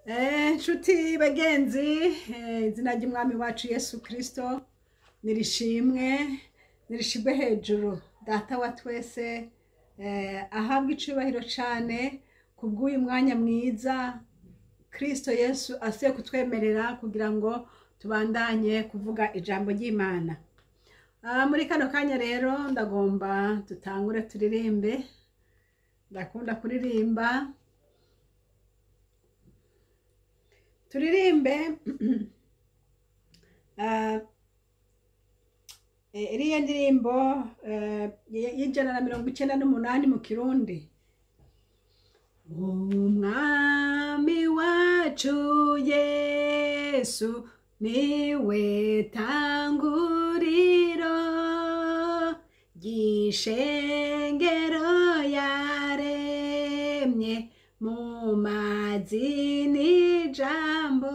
Nshuti bagenzi, izina ry'umwami wacu Yesu Kristo nirishimwe hejuru. Data wa twese ahabwa icubahiro cane kubw'uyu mwanya mwiza Kristo Yesu asiye kutwemerera kugira ngo tubandanye kuvuga ijambo ry'Imana. Muri kano kanya rero ndagomba tutangure turirimbe. Ndakunda kuririmba. Turirimbe iriya ndirimbo y'198 mu Kirundi. Umwami wacu Yesu niwe tanguriro ry'ishengero yaremye mu mazi n'ijambo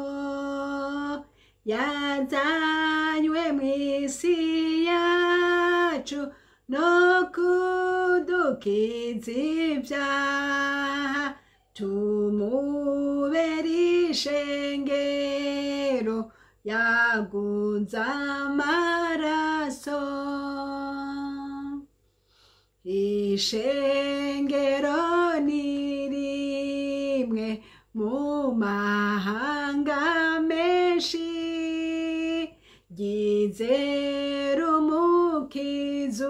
yazanywe mw'isi yacu no kudukiza ivyaha tumubera ishengero yaguze amaraso. Ishengero ni rimwe mu mahanga menshi ryizera umukiza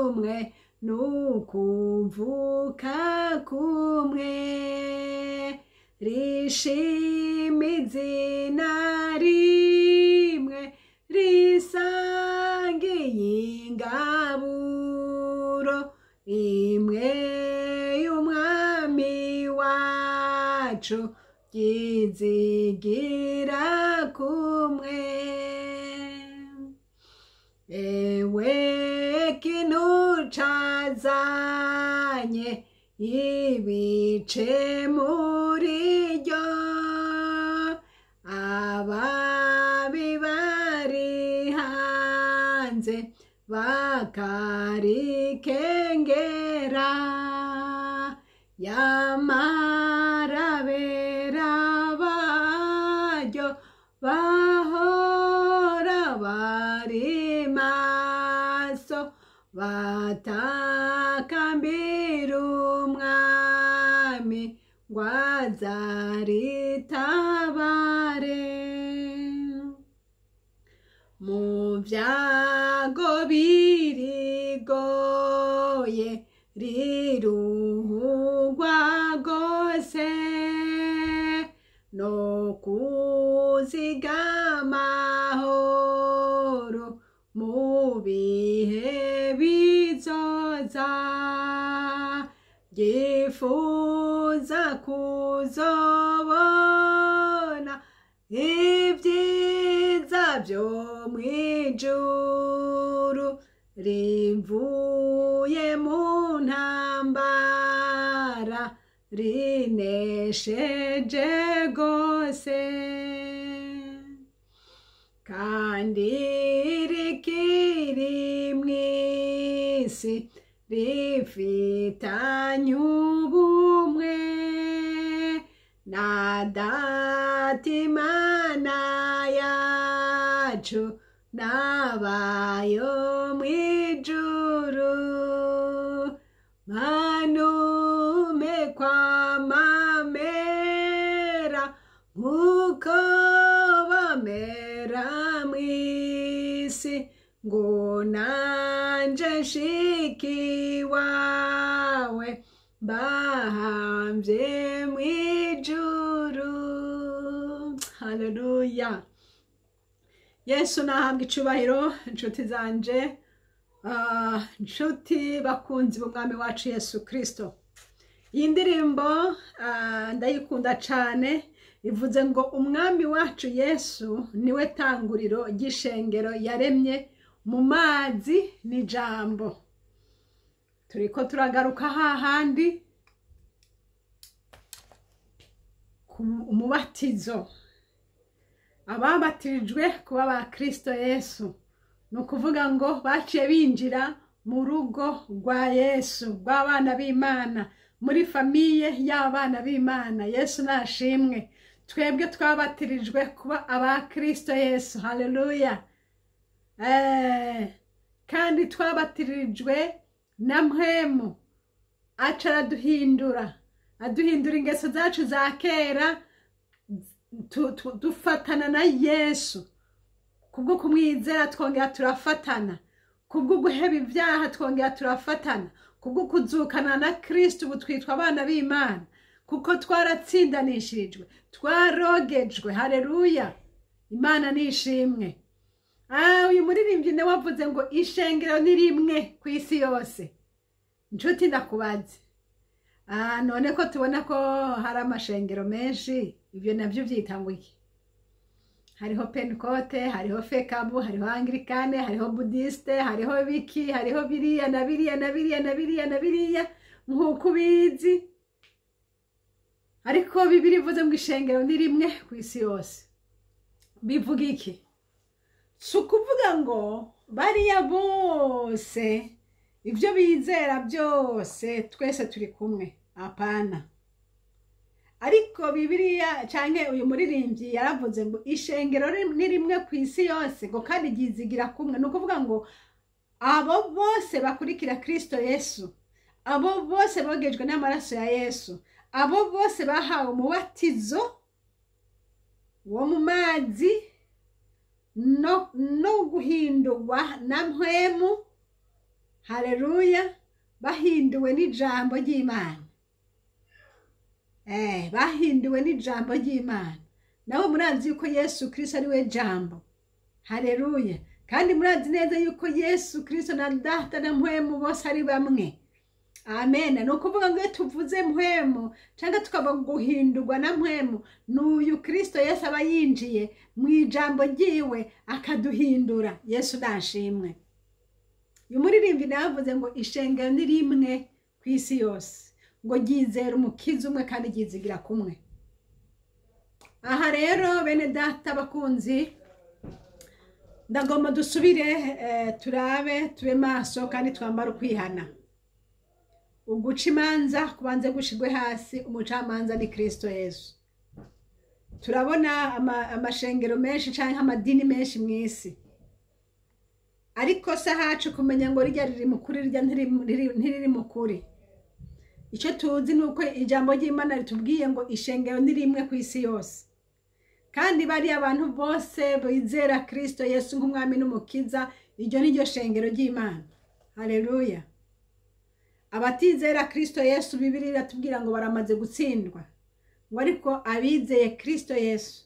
umwe n'ukuvuka kumwe rishima izina rimwe risangiye ingaburo imwe y'umwami wacu ryizigira kumwe. Ewe kintu cazanye ibice muri ryo ababi bari hanze bakarikengera yamara bera baryo bahora bari maso batakambira umwami ngo azaritabare. Mu vyago birigoye riruhugwa gose no kuzigama amahoro mu bihe bizoza ryifuza kuzobona ivyiza vyo mw'ijuru rivuye mu ntambara rinesheje gose kandi rikiri mw'isi rifitanye ubumwe na Data Imana yacu n'abayo mw'ijuru. Manume kwamamera nk'uko bamera mw'isi ngo nanje nshikiwawe bahamvye mw'ijuru. Haleluya. Yesu nahabwa icubahiro. Inshuti zanje, inshuti bakunzi b'umwami wacu Yesu Kristo, iyi ndirimbo ndayikunda cane. Ivuze ngo umwami wacu Yesu niwe tanguriro ry'ishengero yaremye mu mazi n'ijambo. Turiko turagaruka hahandi ku umubatizo. Ababatirijwe kuba ba Kristo Yesu nukuvuga ngo baciye binjira mu rugo rwa Yesu rw'abana b'Imana muri famiye y'abana b'Imana. Yesu nashimwe. Twebwe twabatirijwe kuba aba Kristo Yesu. Haleluya. Kandi twabatirijwe na mpwemu aca araduhindura, aduhindura ingeso zacu za kera, dufatana na Yesu. Kubwo kumwizera twongera turafatana, kubwo guheba ibyaha twongera turafatana, kubwo kuzukana na Kristo ubu twitwa abana b'Imana, kuko twaratsindanishirijwe, twarogejwe. Haleluya. Imana nishimwe. Uyu muririmbyi nawe wavuze ngo ishengero ni rimwe ku isi yose. Nshuti ndakubaze, none ko tubona ko hari amashengero menshi, ibyo nabyo byitangwa iki? Hariho Pentecote, hariho Fekabu, hariho Anglikane, hariho Budiste, hariho biki, hariho biriya na biriya na biriya na biriya na biriya nk'uko ubizi. Ariko Bibiri ivuze ngo ishengero ni rimwe ku isi yose. Bivuga iki? Si ukuvuga ngo bariya bose ibyo bizera byose twese turi kumwe. Apana. Ariko Bibiliya canke uyu muririmbyi yaravuze ngo ishengero ni rimwe ku isi yose, ngo kandi gizigira kumwe. No kuvuga ngo abo bose bakurikira Kristo Yesu, abo bose bogejwe n'amaraso ya Yesu, abo bose bahawe umubatizo wo mu mazi no guhindurwa na mpwemu. Haleluya. Bahinduwe n'ijambo ry'Imana. Bahinduwe n'ijambo ry'Imana. Nawe murazi yuko Yesu Kristo ari we jambo. Haleluya. Kandi murazi neza yuko Yesu Kristo na Data na mpwemu bose ari bamwe. Amen. No kuvuga ngo tuvuze mpwemu cyangwa tukaba guhindurwa na mpwemu, n'uyu Kristo Yesu aba yinjiye mu ijambo ryiwe akaduhindura. Yesu nashimwe. Uyu muririmbyi navuze ngo ishengero ni rimwe ku isi yose, ngo ryizera umukiza umwe kandi ryizigira kumwe. Aha rero bene data bakunzi, ndagomba dusubire turabe, tube maso kandi twambara ukwihana. Uguca imanza kubanze gushigwe hasi, umucamanza ni Kristo Yesu. Turabona amashengero menshi canke amadini menshi mw'isi, ariko se hacu kumenya ngo rijya riri mukuri rijya ntiriri mukuri. Icyo tuzi nuko ijambo ry'Imana ritubwiye ngo ishengero ni rimwe ku isi yose, kandi bari abantu bose bizera Kristo Yesu nk'umwami n'umukiza. Iryo ni ryo shengero ry'Imana. Haleluya. Abatizera Kristo Yesu, Bibiliya iratubwira ngo baramaze gutsindwa. Ngo ariko abizeye Kristo Yesu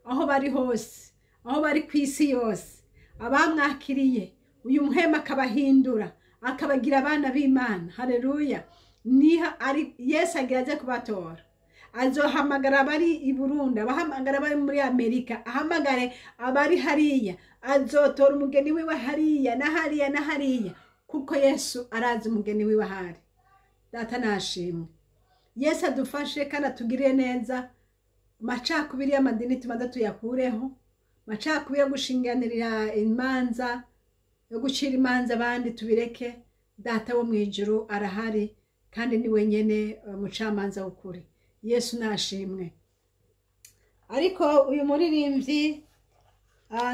aho bari hose, aho bari ku isi yose, abamwakiriye, uyu muhema akabahindura, akabagira abana b'Imana. Haleluya. Niha ari Yesu ageraze kubatora, azohamagara abari i Burundi, abahamagara abari muri Amerika, ahamagare abari hariya, azotora umugeni wiwe hariya na hariya na hariya, kuko Yesu arazi umugeni wiwe hari. Data nashimwe. Yesu adufashe kandi atugirire neza. Macakubiri y'amadini tubanza tuyakureho, macakubiri yo gushinganirira imanza, yo gucira imanza abandi tubireke. Data wo mu ijuru arahari kandi ni wenyene mucamanza w'ukuri. Yesu nashimwe. Ariko uyu muririmbyi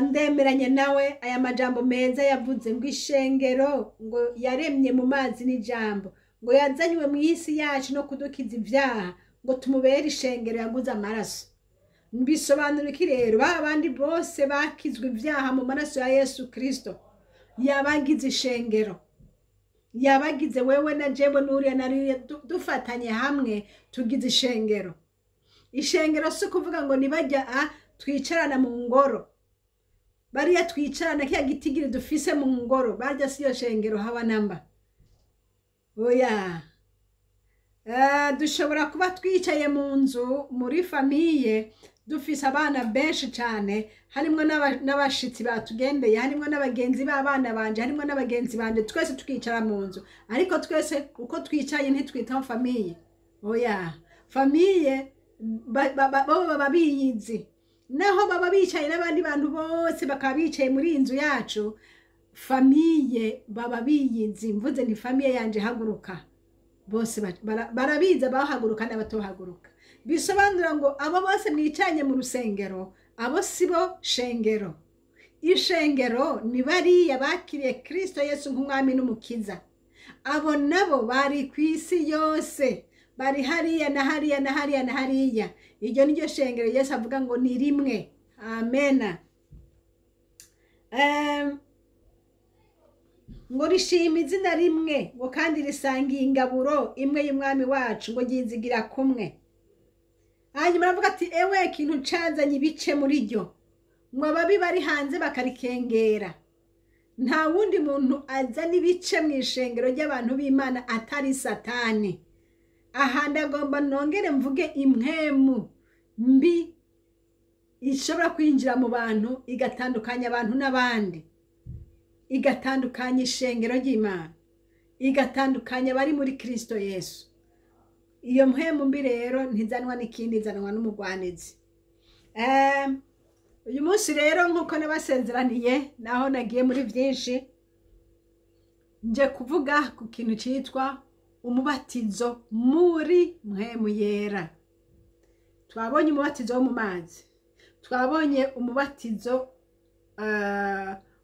ndemeranye nawe, aya majambo meza yavuze ngo ishengero ngo yaremye mu mazi n'ijambo, ngo yazanywe mu isi yacu no kudukiza ibyaha, ngo tumubere ishengero yaguze amaraso. Bisobanura iki rero? Babandi bose bakizwe ibyaha mu maraso ya Yesu Kristo, yabagize ishengero, yabagize wewe na jewe n'uriya nariya, dufatanye hamwe tugize ishengero. Ishengero si kuvuga ngo nibajya twicarana mu ngoro, bariya twicarana kiya gitigiri dufise mu ngoro, barya siyo shengero haba namba. Oya. Dushobora kuba twicaye mu nzu muri famiye, dufise abana benshi cyane, harimo n'abashitsi batugendeye, harimo n'abagenzi b'abana banje, harimo n'abagenzi banje, twese tukicara mu nzu, ariko twese uko twicaye ntitwitaho famiye. Oya. Famiye baba biyizi, naho baba bicaye n'abandi bantu bose bakaba bicaye muri inzu yacu, famiye baba biyizi. Mvuze ni famiye yanje haguruka, bose barabiza bahaguruka n'abatohaguruka. Bisobanura ngo abo bose mwicanye mu rusengero, abo sibo shengero. Ishengero ni bariya bakiriye Kristo Yesu nk'umwami n'umukiza. Abo nabo bari ku isi yose, bari hariya na hariya na hariya na hariya. Iryo niryo shengero Yesu avuga ngo ni rimwe. Amena. Ngo rishima izina rimwe, ngo kandi risangiye ingaburo imwe y'umwami wacu, ngo ryizigira kumwe. Hanyuma aravuga ati ewe ikintu cazanye ibice muri ryo, ngo ababi bari hanze bakarikengera. Nta wundi muntu azana ibice mu ishengero ry'abantu b'Imana atari Satani. Aha ndagomba nongere mvuge impwemu mbi ishobora kwinjira mu bantu igatandukanya abantu n'abandi, igatandukanya ishengero ry'Imana, igatandukanya bari muri Kristo Yesu. Iyo mpwemu mbi rero ntizanwa n'ikindi, izanwa n'umugwanizi. Uyu munsi rero nkuko nabasezeraniye, naho nagiye muri byinshi, nje kuvuga ku kintu cyitwa umubatizo muri mpwemu yera. Twabonye umubatizo wo mu mazi, twabonye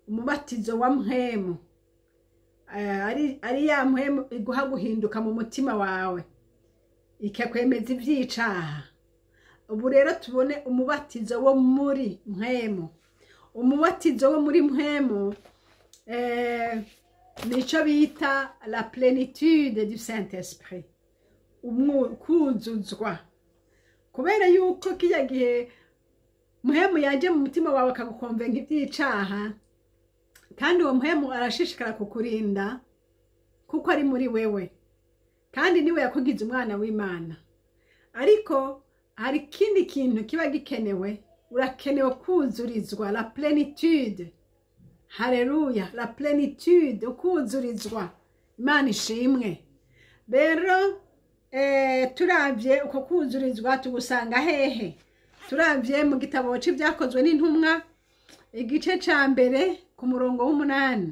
umubatizo wa mpwemu, ari ya mpwemu iguha guhinduka mu mutima wawe, ikakwemeza ibyicaha. Ubu rero tubone umubatizo wo muri mpwemu. Umubatizo wo muri mpwemu nico bita la plénitude du Saint-Esprit, kuzuzwa. Kubera yuko kijya gihe mpwemu yaje mu mutima wawe akagukonvenga ibyicaha, kandi uwo mpwemu arashishikara kukurinda kuko ari muri wewe, kandi niwe yakugize umwana w'Imana. Ariko hari ikindi kintu kiba gikenewe, urakenewe kuzurizwa, la plénitude. Haleluya, la plénitude, ukuzurizwa. Imana ishimwe. Rero turavye uko kuzurizwa tugusanga hehe? Turavye mu gitabo c'Ibyakozwe n'Intumwa, igice ca mbere ku murongo w'8.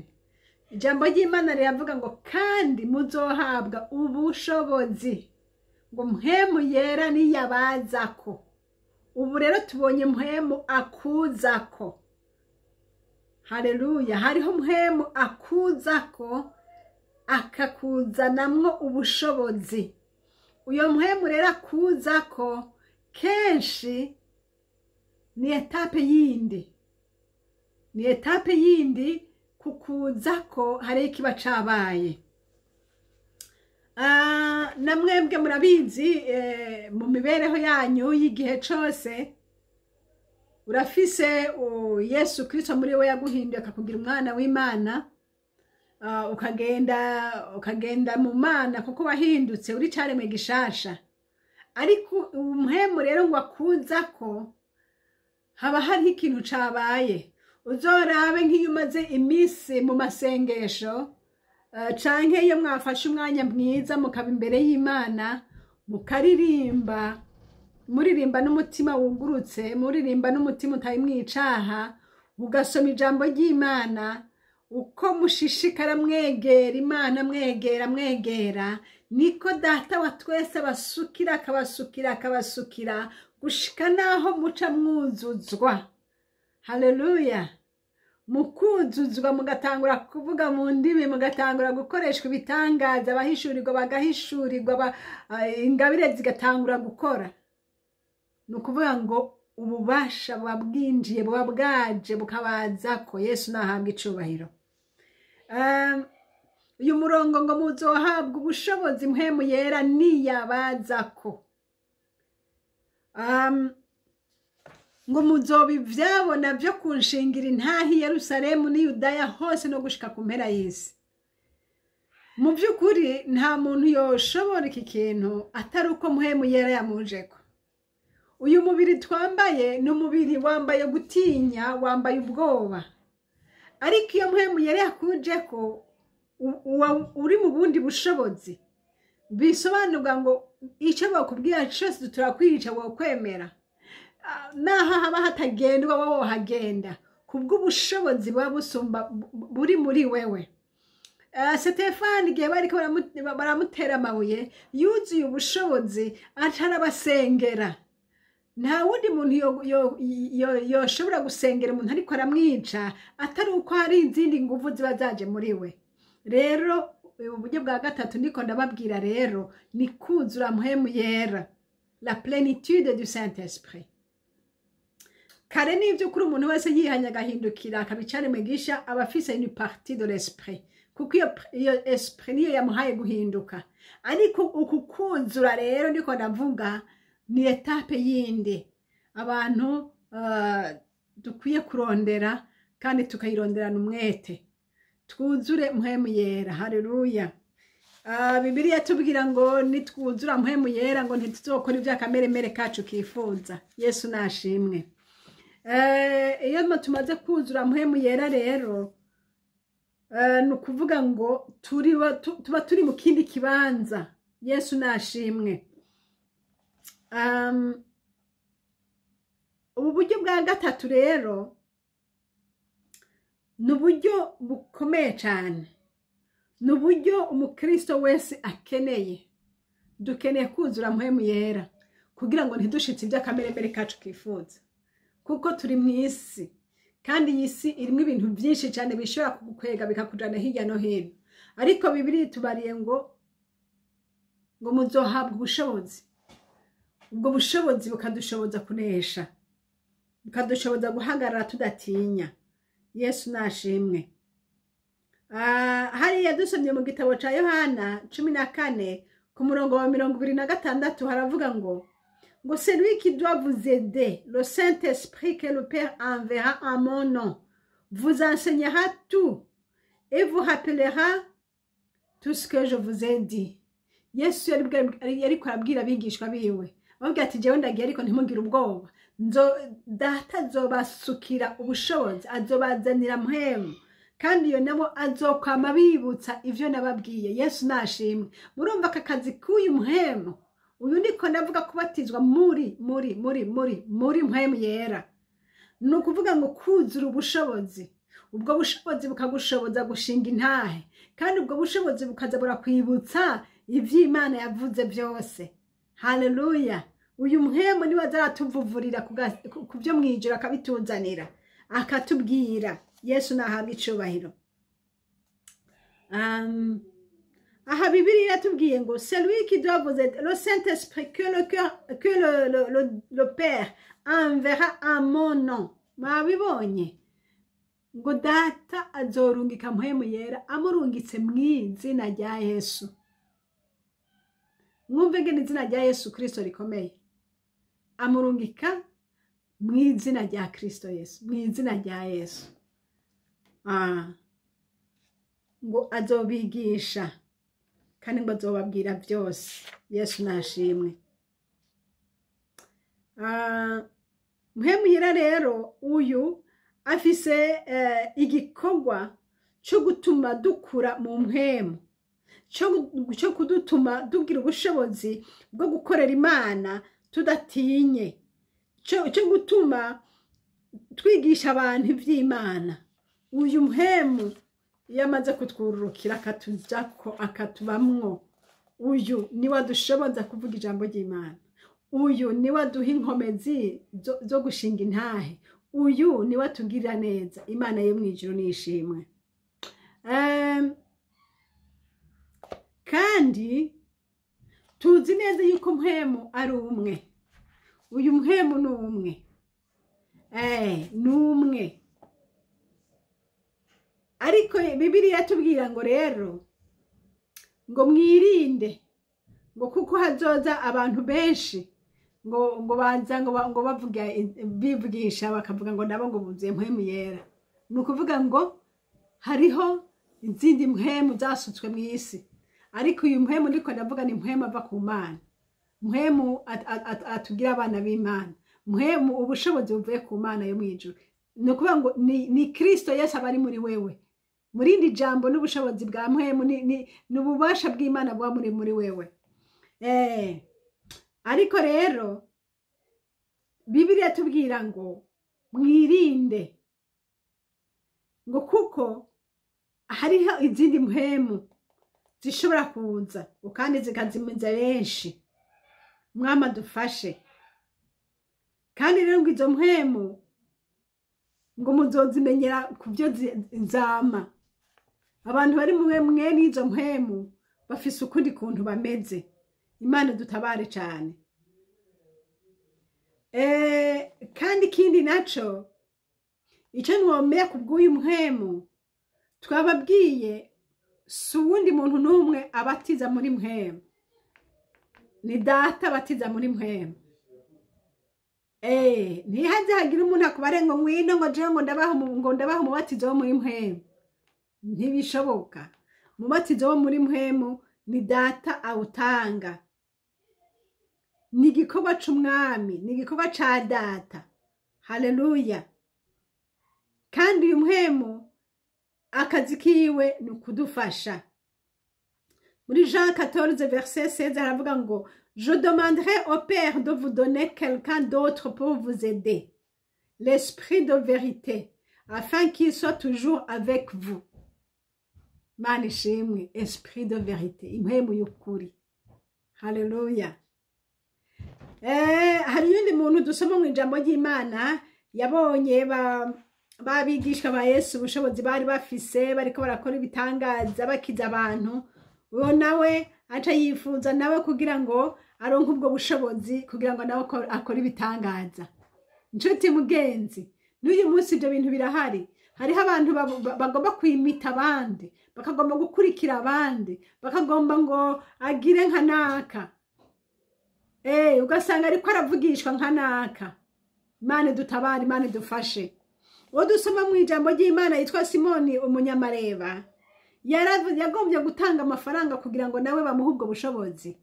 Ijambo ry'Imana riravuga ngo kandi muzohabwa ubushobozi, ngo mpwemu yera niyabazako. Ubu rero tubonye mpwemu akuzako. Haleluya, hariho mpwemu akuzako, akakuzanamwo ubushobozi. Uyo mpwemu rero akuzako kenshi ni etape yindi, ni etape yindi kukuzako hari ikiba cabaye. Namwebwe murabizi mu mibereho yanyu y'igihe cose, urafise Yesu Kristo muri we yaguhinduye akakugira umwana w'Imana, ukagenda mu Mana kuko wahindutse uri caremwe gishasha. Ariko umuhemu rero ngo akuzako haba hari ikintu cabaye. Uzorabe nk'iyo umaze iminsi mu masengesho, canke iyo mwafashe umwanya mwiza mukaba imbere y'Imana, mukaririmba, muririmba n'umutima wugurutse, muririmba n'umutima utari mwicaha, ugasoma ijambo ry'Imana, uko mushishikara mwegera Imana, mwegera, niko Data wa twese akabasukira gushika naho muca mwuzuzwa. Haleluya. Mukuzuzwa mugatangura kuvuga mu ndimi, mugatangura gukoreshwa ibitangaza, abahishurirwa bagahishurirwa, ingabire zigatangura gukora. Nukuvuga ngo ububasha bwabwinjiye bwabwaje bukabazako. Yesu nahabwa icubahiro. Uyu murongo ngo muzohabwa ubushobozi mpwemu yera niyabazako. Ngo muzobivyabona vyo kunshingira intahi Yerusalemu ni Yudaya hose no gushika ku mpera y'isi. Mu by'ukuri nta muntu yoshobora iki kintu atari uko mpwemu yera yamujeko. Uyu mubiri twambaye ni umubiri wambaye gutinya, wambaye ubwoba. Ariko iyo mpwemu yera yakujeko uri mu bundi bushobozi, bisobanurwa ngo icyo bakubwira cyose turakwica wokwemera. Naho haba hatagendwa wowe hagenda kubw'ubushobozi buba busumba buri muri wewe. Sitefani igihe bariko baramutera amabuye yuzuye ubushobozi atarabasengera. Nta wundi muntu yoshobora gusengera umuntu ariko aramwica atari uko hari izindi nguvu ziba zaje muri we. Rero uburyo bwa gatatu ndiko ndababwira rero ni kuzura mpwemu yera, la plénitude du Saint-Esprit. Kare n'ivyo kuri umuntu wese yihanya agahindukira akabicane mwigisha aba afise une partie de l'esprit, kuko iyo esprit niyo yamuhaye guhinduka. Ariko uku kuzura rero ndiko ndavuga ni etape yindi abantu dukwiye kurondera kandi tukayironderana umwete. Twuzure mpwemu yera. Haleluya. Bibiliya tubwira ngo nitwuzura mpwemu yera ngo ntituzokora ivy'akameremere kacu kifuza. Yesu nashimwe. Iyo tumaze kuzura mpwemu yera rero nukuvuga ngo tuba turi mu kindi kibanza. Yesu nashimwe. Ubu buryo bwa gatatu rero ni uburyo bukomeye cyane, ni uburyo umukristo wese akeneye. Dukeneye kuzura mpwemu yera kugira ngo ntidushitse iby'akameremere kacu kifuza, kuko turi mu isi kandi iyi si irimo ibintu byinshi cyane bishobora kugukwega bikakujana hirya no hino. Ariko Bibiliya itubariye ngo muzohabwa ubushobozi. Ubwo bushobozi bukadushoboza kunesha, bukadushoboza guhagarara tudatinya. Yesu nashimwe. Hariya dusomye mu gitabo ca Yohana 14 ku murongo wa 26 haravuga ngo c'est lui qui doit vous aider, le Saint-Esprit que le Père enverra en mon nom, vous enseignera tout et vous rappellera tout ce que je vous ai dit. Yesu yariko arabwira abigishwa biwe avuga ati jewe ndagiye ariko ntimugire ubwoba, data azobasukira ubushobozi, azobazanira mpwemu kandi iyo nabo azokwama bibutsa ivyo nababwiye. Yesu nashimwe. Murumva aka kazi k'uyu mpwemu, uyu ndiko ndavuga kubatizwa muri mpwemu yera. Ni ukuvuga ngo kuzura ubushobozi. Ubwo bushobozi bukagushoboza gushinga intahe, kandi ubwo bushobozi bukaza burakwibutsa ivy'Imana yavuze byose. Haleluya. Uyu mpwemu niwe azaratuvuvurira ku byo mwijura akabituzanira akatubwira. Yesu nahabwa icubahiro. Aha Bibiliya yatubwiye ngo c'est lui qui doit vous aider, le Saint-Esprit que le Père enverra en mon nom. Mwabibonye ngo data azorungika mpwemu yera amurungitse mw'izina rya Yesu. Mwumve ngene izina rya Yesu Kristo rikomeye. Amurungika mw'izina rya Kristo Yesu, mw'izina rya Yesu. Ngo azobigisha kandi ngo azobabwira byose. Yesu nashimwe. Mpwemu yera rero uyu afise igikorwa cyo gutuma dukura mu mpwemu, cyo kudutuma tugira ubushobozi bwo gukorera Imana tudatinye, cyo gutuma twigisha abantu iby'Imana. Uyu mpwemu yamaze kutwururukira akatujako akatubamwo, uyu niwe adushoboza kuvuga ijambo ry'Imana. Uyu niwe aduha inkomezi zo gushinga intahe. Uyu niwe atugirira neza. Imana yo mwijuru nishimwe. Kandi tuzi neza yuko mpwemu ari umwe. Uyu mpwemu ni umwe. Ni umwe. Ariko Bibiliya tubwira ngo rero ngo mwirinde ngo kuko hazoza abantu benshi ngo banza ngo bavuga bivugisha bakavuga ngo nabo ngo buzuye mpwemu yera. Ni ukuvuga ngo hariho izindi mpwemu zasutswe mu isi, ariko uyu mpwemu ndiko ndavuga ni mpwemu ava ku Mana, mpwemu atugira abana b'Imana, mpwemu ubushobozi buvuye ku Mana yo mwijuru. Ni ukuvuga ngo ni Kristo Yesu abari muri wewe. Murindi jambo n'ubushobozi bwa mpwemu ni ububasha bw'Imana bwa muri wewe. Ariko rero Bibiliya tubwira ngo mwirinde ngo kuko hariho izindi mpwemu zishobora kuza kandi zikazimiza benshi. Mwama dufashe. Kandi rero ngo izo mpwemu ngo muzozimenyera ku byo zama. Abantu bari mwe n'izo mpwemu bafise ukundi kuntu bameze. Imana dutabare cyane. Kandi ikindi naco icyo nwomeye kubw'uyu mpwemu twababwiye si uwundi muntu n'umwe abatiza muri mpwemu, ni data abatiza muri mpwemu. Ntihaze hagira umuntu akubare ngo ngwino ngo jewe ngo ndabaha umubatizo wo muri mpwemu. Ntibishoboka. Umubatizo wo muri mpwemu ni data awutanga. Ni igikorwa c'umwami, ni igikorwa ca data. Haleluya. Kandi uyu mpwemu akazi kiwe ni ukudufasha. Muri Jean 14 verset 16 haravuga ngo je demanderai au Père de vous donner quelqu'un d'autre pour vous aider, l'esprit de vérité, afin qu'il soit toujours avec vous. Mana ishimwe, esprit de vérité, impwemu y'ukuri. Haleluya. Hari yundi muntu dusoma mu ijambo ry'Imana yabonye babigishwa ba Yesu ubushobozi bari bafise bariko barakora ibitangaza bakiza abantu. Uwo nawe aca yifuza nawe kugira ngo aronke ubwo bushobozi kugira ngo nawe akore ibitangaza. Nshuti mugenzi, n'uyu munsi ibyo bintu birahari. Hariho abantu bagomba kwimita abandi, bakagomba gukurikira abandi, bakagomba ngo agire nka naka. Ugasanga ariko aravugishwa nka naka. Imana dutabare, Imana dufashe. Uwo dusoma mu ijambo ry'Imana yitwa Simoni umunyamareba yagombye gutanga amafaranga kugira ngo nawe bamuhe ubwo bushobozi,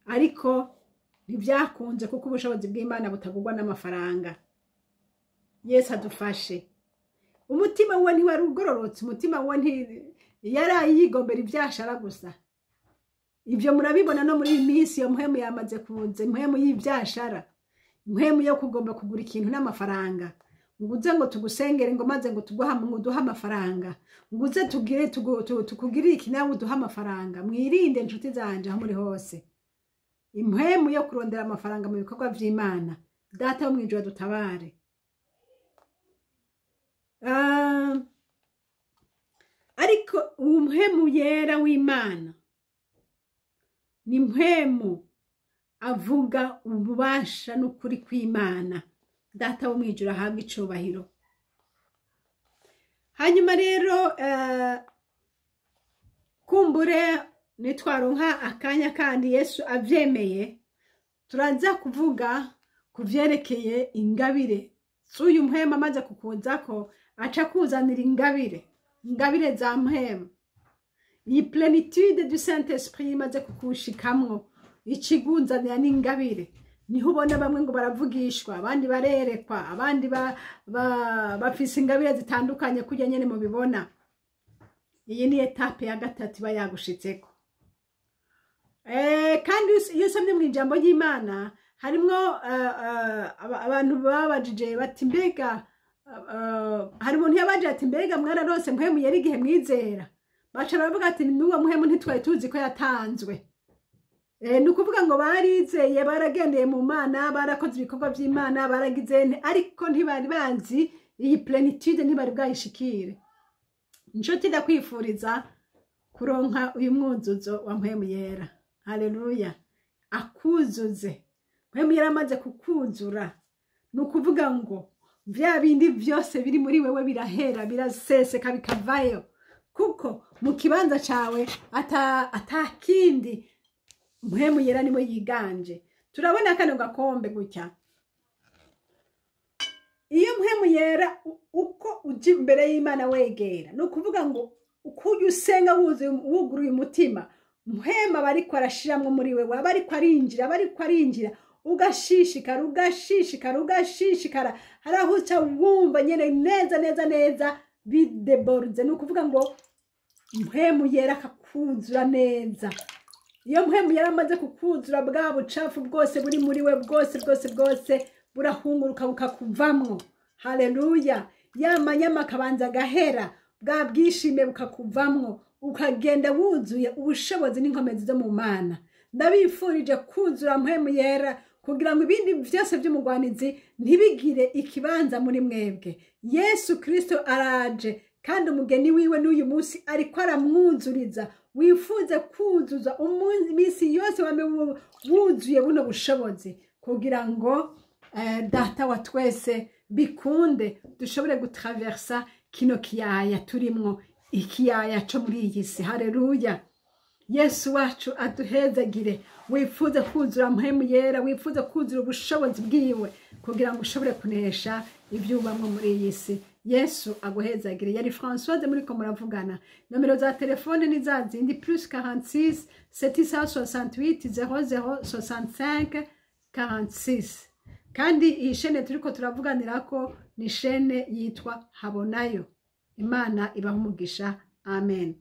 ariko ntibyakunze kuko ubushobozi bw'Imana butagurwa n'amafaranga. Yesu adufashe. Umutima we ntiwari ugororotse, umutima we yari yigombera ibyashara gusa. Ibyo murabibona no muri iyi minsi iyo mpwemu yamaze kuza, impwemu y'ibyashara, impwemu yo kugomba kugura ikintu n'amafaranga. Nguze ngo tugusengere ngo maze ngo tuguha amafaranga, nguze tukugirire iki nawe uduha amafaranga. Mwirinde inshuti zanje aho muri hose impwemu yo kurondera amafaranga mu bikorwa by'Imana. Data wo mwijuru dutabare. Ariko umuhemu yera w'Imana ni mpwemu avuga ububasha n'ukuri kw'Imana. Data wo mwijuru ahabwa icubahiro. Hanyuma rero kumbure nitwaronka akanya kandi Yesu avyemeye turaza kuvuga kuvyerekeye ingabire. Uyu mpwemu amaze kukuzako aca kuzanira ingabire za mpwemu. Iyi plenitude du Saint-Esprit imaze kukushikamwo ikigunzanira n'ingabire. Niho ubona bamwe ngo baravugishwa, abandi barerekwa, abandi bafise ingabire zitandukanye kujya nyene mu bibona. Iyi ni etape ya gatatu iba yagushitseko. Kandi iyo usomye mu ijambo ry'Imana harimwo abantu babajije bati mbega hari umuntu yabaje ati mbega mwararose mpwemu yari igihe mwizera. Baca baravuga ati n'uwo mpwemu ntitwari tuzi ko yatanzwe. Ni ukuvuga ngo barizeye, baragendeye mu Mana, barakoze ibikorwa by'Imana, baragize ariko ntibari bazi iyi plenitude, ntibari bwayishikire. Inshuti ndakwifuriza kuronka uyu mwuzuzo wa mpwemu yera. Haleluya. Akuzuze. Mpwemu yera amaze kukuzura. Ni ukuvuga ngo vya bindi byose biri muri wewe birahera, biraseseka bikavayo. Kuko mu kibanza cawe atakindi mpwemu yera niwe yiganje. Turabona kano gakombe gutya. Iyo mpwemu yera uko uji imbere y'Imana wegera, no kuvuga ngo uko usenga wuguruye umutima, mpwema bariko arashiramwe muri wewe, bariko arinjira ugashishikara harahuca wumva nyene neza bideborze. No kuvuga ngo mpwemu yera akakuzura neza. Iyo mpwemu yera amaze kukuzura bwa bucafu bwose buri muri we bwose burahunguruka bukakuvamwo. Haleluya. Yamanyama kabanza gahera bwa bwishime bukakuvamwo ukagenda wuzuye ubushobozi n'inkomezi zo mu mana. Ndabifurije kuzura mpwemu yera kugira ngo ibindi byose by'umugwanizi ntibigire ikibanza muri mwebwe. Yesu Kristo araje kandi umugeni wiwe n'uyu munsi ariko aramwuzuriza. Wifuze kuzuza iminsi yose wame wuzuye buno bushobozi kugira ngo data wa twese bikunde dushobore gutraversa kino kiyaya turimwo, ikiyaya cyo muri iyi si. Haleluya. Yesu wacu aduhezagire. Wifuza kuzura mpwemu yera, wifuza kuzura ubushobozi bwiwe kugira ngo ushobore kunesha ibyubamwo muri iyi si. Yesu aguhezagire. Yari Françoise muri ko muravugana. Nomero za telefone ni za zindi +46 768 00 65 46. Kandi iyi shene turiko turavuganirako ni shene yitwa Habonayo. Imana ibaha umugisha. Amen.